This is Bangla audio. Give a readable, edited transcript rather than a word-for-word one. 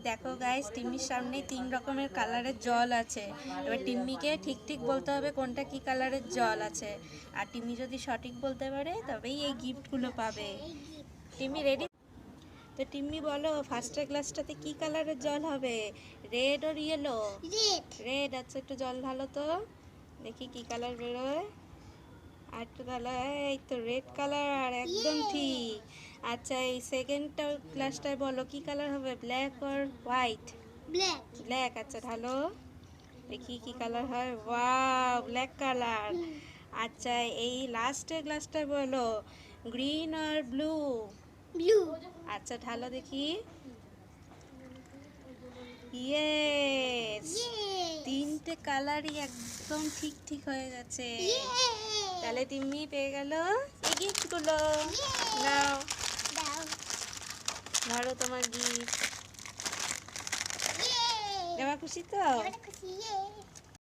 দেখো গাইস, টিম্মির সামনে 3 রকমের কালারের জল আছে। এবার টিম্মিকে ঠিক ঠিক বলতে হবে কোনটা কি কালারের জল আছে। আর টিম্মি যদি সঠিক বলতে পারে তবেই এই গিফটগুলো পাবে। টিম্মি রেডি? তো টিম্মি বলো, ফার্স্টের গ্লাসটাতে কি কালারের জল হবে? রেড আর ইয়েলো? রেড। রেড। আচ্ছা, একটু জল ঢালো তো, দেখি কি কালার বেরোয়। আর একটু ঢালো। এই তো রেড কালার, একদম ঠিক। আচ্ছা, এই সেকেন্ডটা গ্লাসটায় বলো কি কালার হবে, ব্ল্যাক আর হোয়াইট? ব্ল্যাক। ব্ল্যাক। আচ্ছা ঢালো, দেখি কি কালার হয়। Wow, black colour. আচ্ছা, এই লাস্টের গ্লাসটায় বলো গ্রিন আর ব্লু? ব্লু। আচ্ছা ঢালো দেখি। ইয়েস, তিনটে কালারই একদম ঠিক ঠিক হয়ে গেছে। তাহলে তিম্মি পেয়ে গেল এই গিফটগুলো। নাও, দাও। ধরো তোমার গিফট। এবার খুশি তো? এবারে খুশি।